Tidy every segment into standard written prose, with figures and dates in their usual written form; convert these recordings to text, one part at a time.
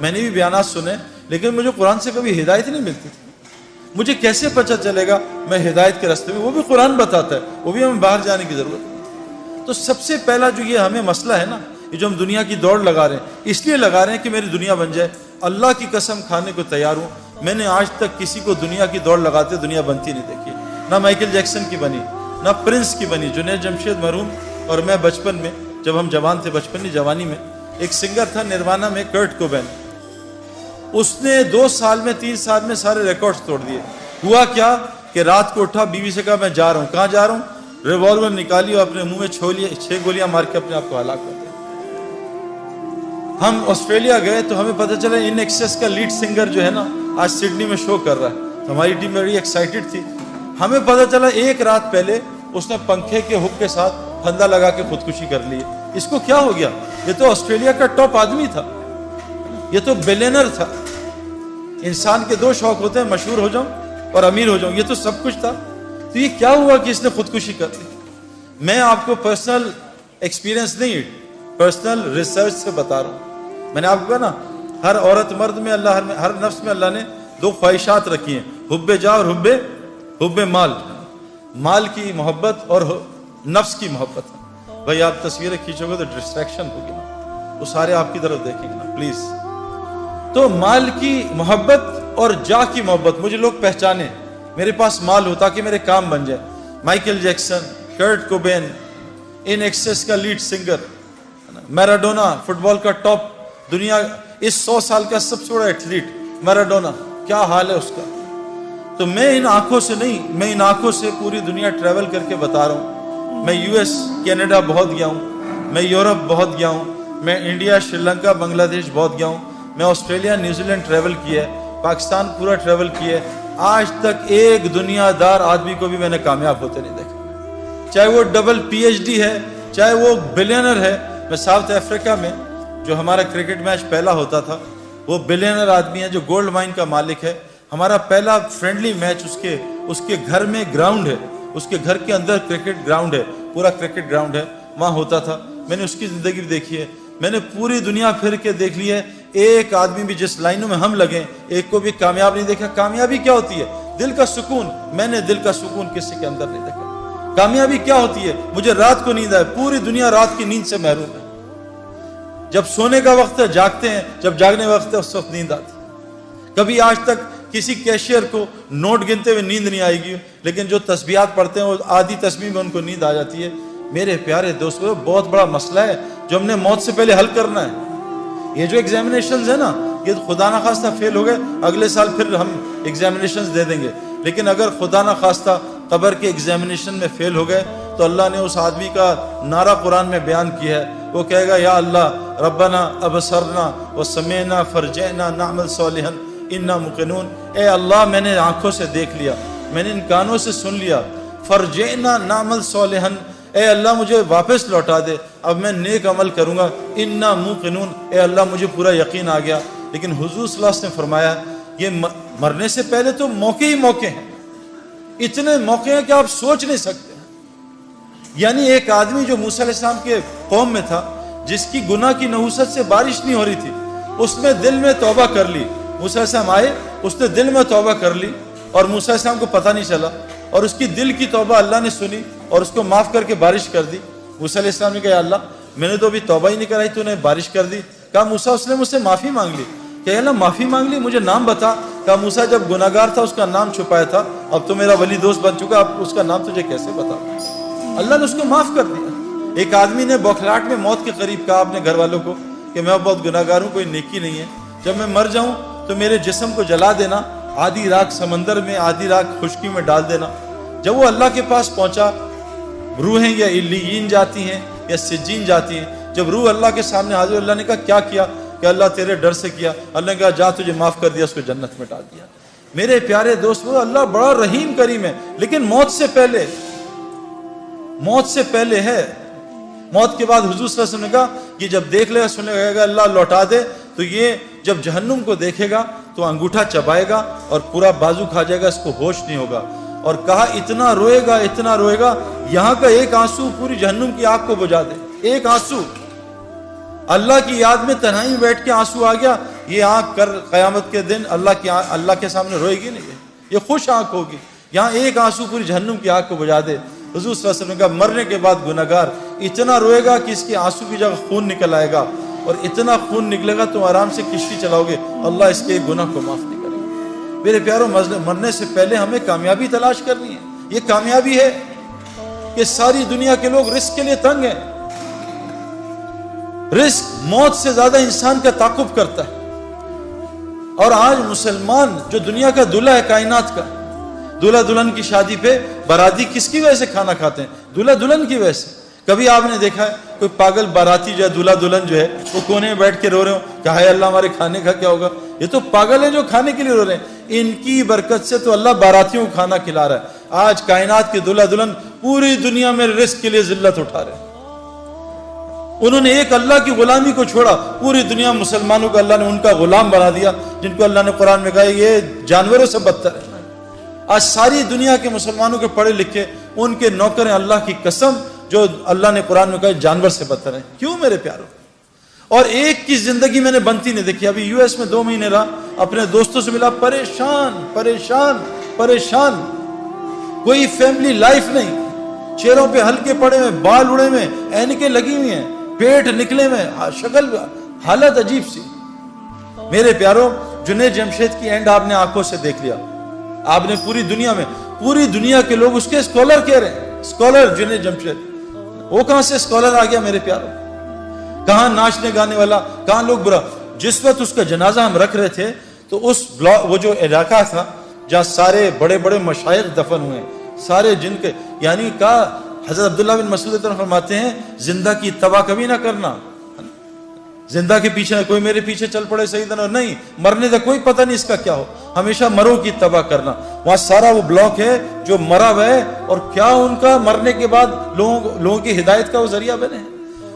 میں نے بھی بیانات سنے, لیکن مجھے قرآن سے کبھی ہدایت نہیں ملتی تھی. مجھے کیسے پتہ چلے گا میں ہدایت کے راستے میں؟ وہ بھی قرآن بتاتا ہے, وہ بھی ہمیں باہر جانے کی ضرورت ہے. تو سب سے پہلا جو یہ ہمیں مسئلہ ہے نا, یہ جو ہم دنیا کی دوڑ لگا رہے ہیں, اس لیے لگا رہے ہیں کہ میری دنیا بن جائے. اللہ کی قسم کھانے کو تیار ہوں, میں نے آج تک کسی کو دنیا کی دوڑ لگاتے دنیا بنتی نہیں دیکھی. نہ مائیکل جیکسن کی بنی, نہ پرنس کی بنی. جنید جمشید مرحوم اور میں بچپن میں, جب ہم جوان تھے, بچپن نہیں جوانی میں, ایک سنگر تھا نروانا میں, کرٹ کوبین. اس نے 2 سال میں 3 سال میں سارے ریکارڈز توڑ دیے. ہوا کیا کہ رات کو اٹھا, بیوی سے کہا میں جا رہا ہوں. کہاں جا رہا ہوں؟ ریوالور نکالی اور اپنے منہ میں 6 گولیاں مار کے اپنے آپ کو ہلاک کر دیا. ہم آسٹریلیا گئے تو ہمیں پتہ چلا ان ایکسیس کا لیڈ سنگر جو ہے نا آج سڈنی میں شو کر رہا ہے. تو ہماری ٹیم بڑی ایکسائٹڈ تھی. ہمیں پتہ چلا 1 رات پہلے اس نے پنکھے کے ہک کے ساتھ پھندا لگا کے خودکشی کر لی. اس کو کیا ہو گیا؟ یہ تو آسٹریلیا کا ٹاپ آدمی تھا, یہ تو بلینر تھا. انسان کے 2 شوق ہوتے ہیں, مشہور ہو جاؤں اور امیر ہو جاؤں. یہ تو سب کچھ تھا. تو یہ کیا ہوا کہ اس نے خودکشی کر لی؟ میں آپ کو پرسنل ایکسپیرینس نہیں, پرسنل ریسرچ سے بتا رہا ہوں. میں نے آپ کو کہا نا, ہر عورت مرد میں اللہ, ہر نفس میں اللہ نے 2 خواہشات رکھی ہیں, حب جا اور حب مال. مال کی محبت اور نفس کی محبت. بھائی آپ تصویریں کھینچو گے تو ڈسٹریکشن ہوگی نا, وہ سارے آپ کی طرف دیکھیں گے نا پلیز. تو مال کی محبت اور جا کی محبت. مجھے لوگ پہچانے, میرے پاس مال ہو تاکہ میرے کام بن جائے. مائیکل جیکسن, کرٹ کوبین, ان ایکسیس کا لیڈ سنگر, میراڈونا فٹ بال کا ٹاپ, دنیا اس 100 سال کا سب سے بڑا ایتھلیٹ میراڈونا, کیا حال ہے اس کا. تو میں ان آنکھوں سے نہیں, میں ان آنکھوں سے پوری دنیا ٹریول کر کے بتا رہا ہوں. میں US کینیڈا بہت گیا ہوں, میں یورپ بہت گیا ہوں, میں انڈیا, شری لنکا, بنگلہ دیش بہت گیا ہوں, میں آسٹریلیا, نیوزی لینڈ ٹریول کیا ہے, پاکستان پورا ٹریول کیا ہے. آج تک ایک دنیا دار آدمی کو بھی میں نے کامیاب ہوتے نہیں دیکھا, چاہے وہ ڈبل PhD ہے, چاہے وہ بلینر ہے. میں ساؤتھ افریقہ میں جو ہمارا کرکٹ میچ پہلا ہوتا تھا, وہ بلینر آدمی ہے جو گولڈ مائن کا مالک ہے. ہمارا پہلا فرینڈلی میچ اس کے گھر میں گراؤنڈ ہے, اس کے گھر کے اندر کرکٹ گراؤنڈ ہے, پورا کرکٹ گراؤنڈ ہے, وہاں ہوتا تھا. میں نے اس کی زندگی بھی دیکھی ہے, میں نے پوری دنیا پھر کے دیکھ لی ہے. ایک آدمی بھی جس لائنوں میں ہم لگیں, ایک کو بھی کامیاب نہیں دیکھا. کامیابی کیا ہوتی ہے؟ دل کا سکون. میں نے دل کا سکون کسی کے اندر نہیں دیکھا. کامیابی کیا ہوتی ہے؟ مجھے رات کو نیند آئے. پوری دنیا رات کی نیند سے محروم ہے. جب سونے کا وقت ہے جاگتے ہیں, جب جاگنے کا وقت ہے اس وقت نیند آتی. کبھی آج تک کسی کیشیئر کو نوٹ گنتے ہوئے نیند نہیں آئے گی, لیکن جو تسبیحات پڑھتے ہیں وہ آدھی تسبیح میں ان کو نیند آ جاتی ہے. میرے پیارے دوستو, بہت بڑا مسئلہ ہے جو ہم نے موت سے پہلے حل کرنا ہے. یہ جو ایگزامینیشنز ہے نا, یہ خدا نخواستہ فیل ہو گئے, اگلے سال پھر ہم ایگزامینیشنز دے دیں گے. لیکن اگر خدا نخواستہ قبر کے ایگزامینیشن میں فیل ہو گئے تو اللہ نے اس آدمی کا نعرہ قرآن میں بیان کیا ہے. وہ کہے گا یا اللہ ربنا ابصرنا وسمعنا فرجعنا نعمل صالحا انا موقنون. اے اللہ میں نے آنکھوں سے دیکھ لیا, میں نے ان کانوں سے سن لیا, فرجعنا نعمل صالحا, اے اللہ مجھے واپس لوٹا دے, اب میں نیک عمل کروں گا. انا موقنون, اے اللہ مجھے پورا یقین آ گیا. لیکن حضور صلی اللہ علیہ وسلم نے فرمایا یہ مرنے سے پہلے تو موقع ہی موقع ہیں, اتنے موقع ہیں کہ آپ سوچ نہیں سکتے. یعنی ایک آدمی جو موسیٰ علیہ السلام کے قوم میں تھا, جس کی گناہ کی نحوست سے بارش نہیں ہو رہی تھی, اس نے دل میں توبہ کر لی. موسیٰ علیہ السلام آئے, اس نے دل میں توبہ کر لی اور موسیٰ علیہ السلام کو پتہ نہیں چلا, اور اس کی دل کی توبہ اللہ نے سنی اور اس کو معاف کر کے بارش کر دی. موسیٰ علیہ السلام نے کہا اللہ میں نے تو ابھی توبہ ہی نہیں کرائی, تو نے بارش کر دی. کہا موسیٰ, اس نے مجھ سے معافی مانگ لی. کہ اللہ معافی مانگ لی, مجھے نام بتا. کہا موسیٰ جب گناہگار تھا اس کا نام چھپایا تھا, اب تو میرا ولی دوست بن چکا, اب اس کا نام تجھے کیسے بتا. اللہ نے اس کو معاف کر دیا. ایک آدمی نے بوکھلاہٹ میں موت کے قریب کہا اپنے گھر والوں کو کہ میں بہت گناہگار ہوں, کوئی نیکی نہیں ہے, جب میں مر جاؤں تو میرے جسم کو جلا دینا, آدھی رات سمندر میں آدھی رات خشکی میں ڈال دینا. جب وہ اللہ کے پاس پہنچا, روحیں یا علیین جاتی ہیں یا سجین جاتی ہیں. جب روح اللہ کے سامنے حاضر, اللہ نے کہا کیا کیا؟ کہ اللہ تیرے ڈر سے کیا. اللہ نے کہا جا تجھے معاف کر دیا, اس کو جنت میں ڈال دیا. میرے پیارے دوست, وہ اللہ بڑا رحیم کریم ہے, لیکن موت سے پہلے ہے. موت کے بعد حضور صلی اللہ علیہ وسلم نے کہا کہ جب دیکھ لے گا, سنے گا اللہ لوٹا دے, تو یہ جب جہنم کو دیکھے گا تو انگوٹھا چبائے گا اور پورا بازو کھا جائے گا, اس کو ہوش نہیں ہوگا. اور کہا اتنا روئے گا, یہاں کا ایک آنسو پوری جہنم کی آگ کو بجھا دے. ایک آنسو. اللہ کی یاد میں تنہائی میں بیٹھ کے آنسو آ گیا، یہ آنکھ کر قیامت کے دن اللہ کے سامنے روئے گی نہیں، یہ خوش آنکھ ہوگی۔ یہاں ایک آنسو پوری جہنم کی آگ کو بجھا دے۔ حضور صلی اللہ علیہ وسلم نے کہا مرنے کے بعد گناہگار اتنا روئے گا کہ اس کی آنسو کی جگہ خون نکل آئے گا، اور اتنا خون نکلے گا تم آرام سے کشتی چلاؤ گے، اللہ اس کے گناہ کو معاف نہیں کرے گا۔ میرے پیاروں، مرنے سے پہلے ہمیں کامیابی تلاش کرنی ہے۔ یہ کامیابی ہے کہ ساری دنیا کے لوگ رزق کے لیے تنگ ہیں، رزق موت سے زیادہ انسان کا تعاقب کرتا ہے۔ اور آج مسلمان جو دنیا کا دلہا ہے کائنات کا، دلہا دلہن کی شادی پہ باراتی کس کی وجہ سے کھانا کھاتے ہیں؟ دلہا دلہن کی وجہ سے۔ کبھی آپ نے دیکھا ہے کوئی پاگل باراتی جو ہے، دلہا دلہن جو ہے، وہ کونے میں بیٹھ کے رو رہے ہو کہ ہائے اللہ ہمارے کھانے کا کیا ہوگا؟ یہ تو پاگل ہیں جو کھانے کے لیے رو رہے ہیں۔ ان کی برکت سے تو اللہ باراتیوں کو کھانا کھلا رہا ہے۔ آج کائنات کے دلہا دلہن پوری دنیا میں رزق کے لیے ذلت اٹھا رہے ہیں۔ انہوں نے ایک اللہ کی غلامی کو چھوڑا، پوری دنیا مسلمانوں کو اللہ نے ان کا غلام بنا دیا، جن کو اللہ نے قرآن میں کہا یہ جانوروں سے بدتر ہے۔ آج ساری دنیا کے مسلمانوں کے پڑھے لکھے ان کے نوکر ہیں، اللہ کی قسم، جو اللہ نے قرآن میں کہا جانور سے بدتر ہیں۔ کیوں میرے پیاروں؟ اور ایک کی زندگی میں نے بنتی نہیں دیکھی۔ ابھی US میں 2 مہینے رہا، اپنے دوستوں سے ملا، پریشان پریشان پریشان، کوئی فیملی لائف نہیں، چہروں پہ ہلکے پڑے ہوئے، بال اڑے ہوئے، اینکیں لگی ہوئی ہیں، پیٹ نکلے ہوئے، شکل حالت عجیب سی۔ میرے پیاروں، جنید جمشید کی اینڈ آپ نے آنکھوں سے دیکھ لیا۔ آپ نے پوری دنیا کے لوگ اس کے اسکالر کہہ رہے ہیں، اسکالر جنید جمشید۔ وہ کہاں سے اسکالر آ گیا میرے پیاروں؟ کہاں ناچنے گانے والا، کہاں لوگ برا۔ جس وقت اس کا جنازہ ہم رکھ رہے تھے تو اس وہ جو علاقہ تھا جہاں سارے بڑے بڑے مشائخ دفن ہوئے، سارے جن کے، یعنی کہا حضرت عبداللہ بن مسعود فرماتے ہیں زندہ کی اتباع کبھی نہ کرنا، زندہ کے پیچھے کوئی میرے پیچھے چل پڑے سیدنا، نہیں، مرنے کا کوئی پتہ نہیں اس کا کیا ہو، ہمیشہ مرو کی اتباع کرنا۔ وہاں سارا وہ بلاک ہے جو مرا ہوا ہے، اور کیا ان کا مرنے کے بعد لوگوں کی ہدایت کا وہ ذریعہ بنے ہیں۔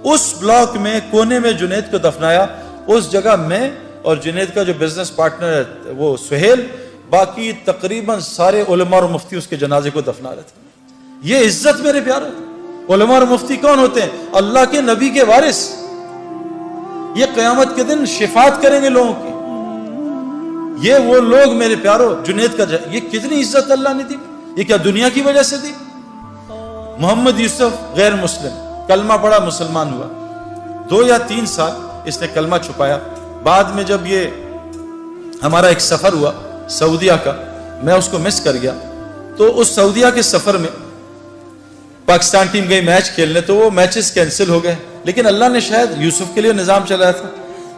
اس بلاک میں کونے میں جنید کو دفنایا، اس جگہ میں اور جنید کا جو بزنس پارٹنر ہے وہ سہیل، باقی تقریباً سارے علماء اور مفتی اس کے جنازے کو دفنا رہے تھے۔ یہ عزت میرے پیاروں، علماء اور مفتی کون ہوتے ہیں؟ اللہ کے نبی کے وارث۔ یہ قیامت کے دن شفاعت کریں گے لوگوں کی۔ یہ وہ لوگ میرے پیاروں، جنید کا یہ کتنی عزت اللہ نے دی، یہ کیا دنیا کی وجہ سے دی؟ محمد یوسف غیر مسلم، کلمہ پڑھا، مسلمان ہوا، 2 یا 3 سال اس نے کلمہ چھپایا۔ بعد میں جب یہ ہمارا ایک سفر ہوا سعودیہ کا، میں اس کو مس کر گیا، تو اس سعودیہ کے سفر میں پاکستان ٹیم گئی میچ کھیلنے، تو وہ میچز کینسل ہو گئے، لیکن اللہ نے شاید یوسف کے لیے نظام چلایا تھا۔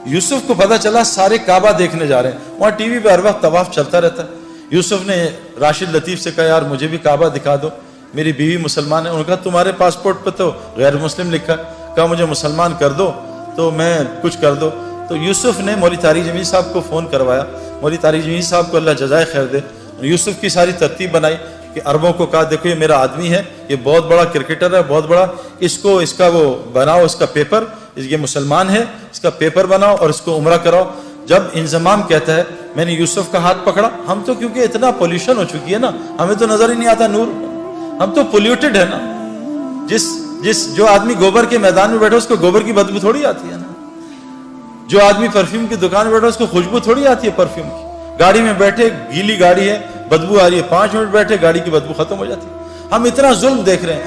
یوسف کو پتہ چلا سارے کعبہ دیکھنے جا رہے ہیں، وہاں ٹی وی پہ ہر وقت طواف چلتا رہتا ہے۔ یوسف نے راشد لطیف سے کہا یار مجھے بھی کعبہ دکھا دو، میری بیوی مسلمان ہے۔ انہوں نے کہا تمہارے پاسپورٹ پہ تو غیر مسلم لکھا ہے، کہا مجھے مسلمان کر دو تو میں کچھ کر دو۔ تو یوسف نے مولوی طارق جمیل صاحب کو فون کروایا، مولوی طارق جمیل صاحب کو اللہ جزائے خیر دے، یوسف کی ساری ترتیب بنائی کہ عربوں کو کہا دیکھو یہ میرا آدمی ہے، یہ بہت بڑا کرکٹر ہے، بہت بڑا، اس کا وہ بناؤ، اس کا پیپر، یہ مسلمان ہے، اس کا پیپر بناؤ اور اس کو عمرہ کراؤ۔ جب انضمام کہتا ہے میں نے یوسف کا ہاتھ پکڑا، ہم تو کیونکہ اتنا پولیوشن ہو چکی ہے نا، ہمیں تو نظر ہی نہیں آتا نور، ہم تو پولیوٹڈ ہے نا۔ جو آدمی گوبر کے میدان میں بیٹھا اس کو گوبر کی بدبو تھوڑی آتی ہے نا، جو آدمی پرفیوم کی دکان میں بیٹھا اس کو خوشبو تھوڑی آتی ہے پرفیوم کی۔ گاڑی میں بیٹھے، گیلی گاڑی ہے، بدبو آ رہی ہے، 5 منٹ بیٹھے گاڑی کی بدبو ختم ہو جاتی ہے۔ ہم اتنا ظلم دیکھ رہے ہیں،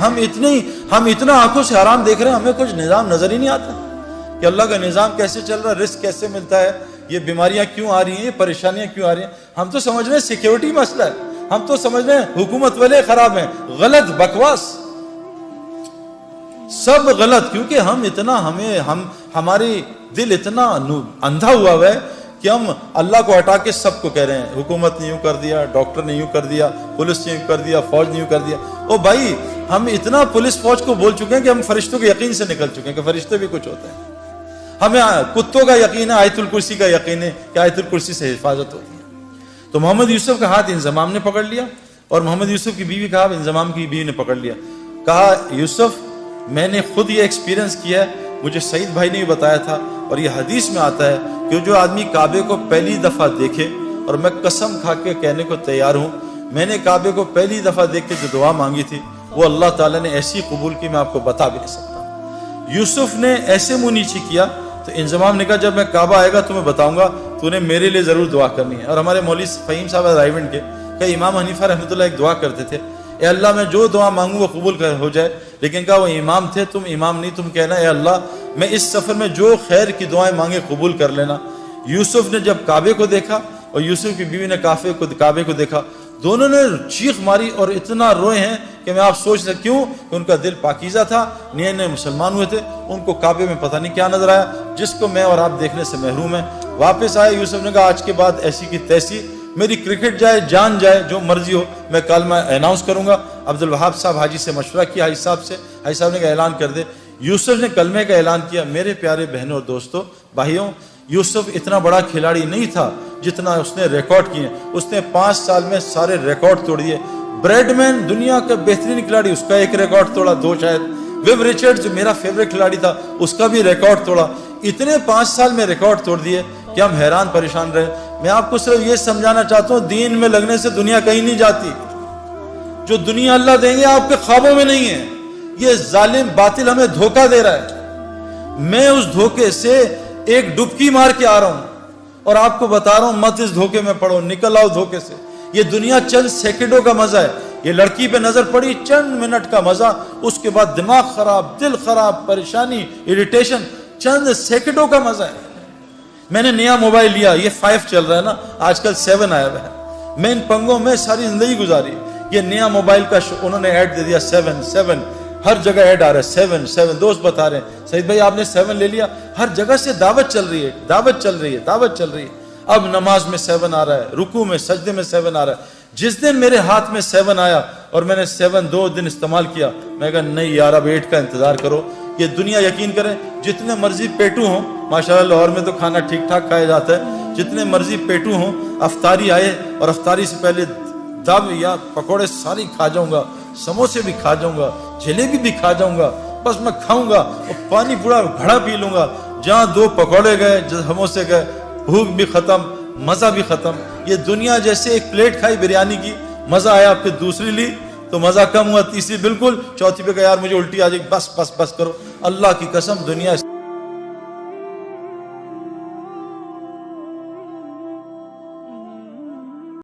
ہم اتنا آنکھوں سے حرام دیکھ رہے ہیں، ہمیں کچھ نظام نظر ہی نہیں آتا کہ اللہ کا نظام کیسے چل رہا ہے، رزق کیسے ملتا ہے، یہ بیماریاں کیوں آ رہی ہیں، یہ پریشانیاں کیوں آ رہی ہیں۔ ہم تو سمجھ رہے ہیں سیکیورٹی مسئلہ ہے، ہم تو سمجھ رہے ہیں حکومت والے خراب ہیں، غلط، بکواس، سب غلط، کیونکہ ہماری دل اتنا اندھا ہوا ہے کہ ہم اللہ کو ہٹا کے سب کو کہہ رہے ہیں حکومت نے یوں کر دیا، ڈاکٹر نے یوں کر دیا، پولیس نے یوں کر دیا، فوج نے یوں کر دیا۔ او بھائی ہم اتنا پولیس فوج کو بول چکے ہیں کہ ہم فرشتوں کے یقین سے نکل چکے ہیں کہ فرشتے بھی کچھ ہوتے ہیں۔ ہمیں کتوں کا یقین ہے، آیت الکرسی کا یقین ہے کہ آیت الکرسی سے حفاظت ہوتی ہے۔ تو محمد یوسف کا ہاتھ انضمام نے پکڑ لیا، اور محمد یوسف کی بیوی کا ہاتھ انضمام کی بیوی نے پکڑ لیا۔ کہا یوسف میں نے خود یہ ایکسپیرینس کیا ہے، مجھے سعید بھائی نے بھی بتایا تھا، اور یہ حدیث میں آتا ہے کہ جو آدمی کعبے کو پہلی دفعہ دیکھے، اور میں قسم کھا کے کہنے کو تیار ہوں، میں نے کعبے کو پہلی دفعہ دیکھ کے جو دعا مانگی تھی وہ اللہ تعالیٰ نے ایسی قبول کی میں آپ کو بتا بھی نہیں سکتا۔ یوسف نے ایسے منہ نیچی کیا تو انضمام نے کہا جب میں کعبہ آئے گا تمہیں بتاؤں گا، تو نے میرے لیے ضرور دعا کرنی ہے۔ اور ہمارے مولوی فہیم صاحب رائیونڈ کے کہ امام حنیفہ رحمۃ اللہ ایک دعا کرتے تھے، اے اللہ میں جو دعا مانگوں وہ قبول ہو جائے، لیکن کہا وہ امام تھے، تم امام نہیں، تم کہنا اے اللہ میں اس سفر میں جو خیر کی دعائیں مانگے قبول کر لینا۔ یوسف نے جب کعبے کو دیکھا اور یوسف کی بیوی نے کعبے کو دیکھا، دونوں نے چیخ ماری اور اتنا روئے ہیں کہ میں آپ سوچ سکتے کیوں کہ ان کا دل پاکیزہ تھا، نئے نئے مسلمان ہوئے تھے، ان کو کعبے میں پتہ نہیں کیا نظر آیا جس کو میں اور آپ دیکھنے سے محروم ہیں۔ واپس آئے، یوسف نے کہا آج کے بعد ایسی کی تیسی، میری کرکٹ جائے جان جائے جو مرضی ہو، میں کلمہ اناؤنس کروں گا۔ عبدالوہاب صاحب حاجی سے مشورہ کیا، حاجی صاحب سے، حاجی صاحب نے کہا اعلان کر دے۔ یوسف نے کلمے کا اعلان کیا۔ میرے پیارے بہنوں اور دوستوں بھائیوں، یوسف اتنا بڑا کھلاڑی نہیں تھا جتنا اس نے ریکارڈ کیے، اس نے 5 سال میں سارے ریکارڈ توڑ دیے۔ بریڈ مین دنیا کا بہترین کھلاڑی، اس کا ایک ریکارڈ توڑا، 2 شاید۔ ویب ریچرڈ جو میرا فیوریٹ کھلاڑی تھا اس کا بھی ریکارڈ توڑا۔ اتنے 5 سال میں ریکارڈ توڑ دیے کہ ہم حیران پریشان رہے۔ میں آپ کو صرف یہ سمجھانا چاہتا ہوں، دین میں لگنے سے دنیا کہیں نہیں جاتی۔ جو دنیا اللہ دیں گے آپ کے خوابوں میں نہیں ہے۔ یہ ظالم باطل ہمیں دھوکہ دے رہا ہے۔ میں اس دھوکے سے ایک ڈبکی مار کے آ رہا ہوں اور آپ کو بتا رہا ہوں مت اس دھوکے میں پڑو، نکل آؤ دھوکے سے۔ یہ دنیا چند سیکنڈوں کا مزہ ہے۔ یہ لڑکی پہ نظر پڑی، چند منٹ کا مزہ، اس کے بعد دماغ خراب، دل خراب، پریشانی، اریٹیشن، چند سیکنڈوں کا مزہ ہے۔ میں نے نیا موبائل لیا، یہ 5 چل رہا ہے نا، آج کل 7 آیا ہوا ہے۔ میں ان پنگوں میں ساری زندگی گزاری۔ یہ نیا موبائل کا انہوں نے ایڈ دے دیا 7 ہر جگہ ایڈ آ رہا ہے 7 دوست بتا رہے ہیں سعید بھائی آپ نے 7 لے لیا، ہر جگہ سے دعوت چل رہی ہے، دعوت چل رہی ہے، دعوت چل رہی ہے۔ اب نماز میں 7 آ رہا ہے، رکوع میں سجدے میں 7 آ رہا ہے۔ جس دن میرے ہاتھ میں 7 آیا اور میں نے 7 2 دن استعمال کیا، میں کہا نہیں یار اب 8 کا انتظار کرو۔ یہ دنیا یقین کریں جتنے مرضی پیٹو ہوں، ماشاءاللہ لاہور میں تو کھانا ٹھیک ٹھاک کھایا جاتا ہے، جتنے مرضی پیٹو ہوں، افطاری آئے اور افطاری سے پہلے دب یا پکوڑے ساری کھا جاؤں گا، سموسے بھی کھا جاؤں گا، جلیبی بھی کھا جاؤں گا، بس میں کھاؤں گا اور پانی پورا گھڑا پی لوں گا۔ جہاں 2 پکوڑے گئے، سموسے گئے، بھوک بھی ختم، مزہ بھی ختم۔ یہ دنیا جیسے ایک پلیٹ کھائی بریانی کی، مزہ آیا، پھر دوسری لی تو مزہ کم ہوا، تیسری بالکل، چوتھی پہ کہا یار مجھے الٹی آ جائے، بس کرو۔ اللہ کی قسم دنیا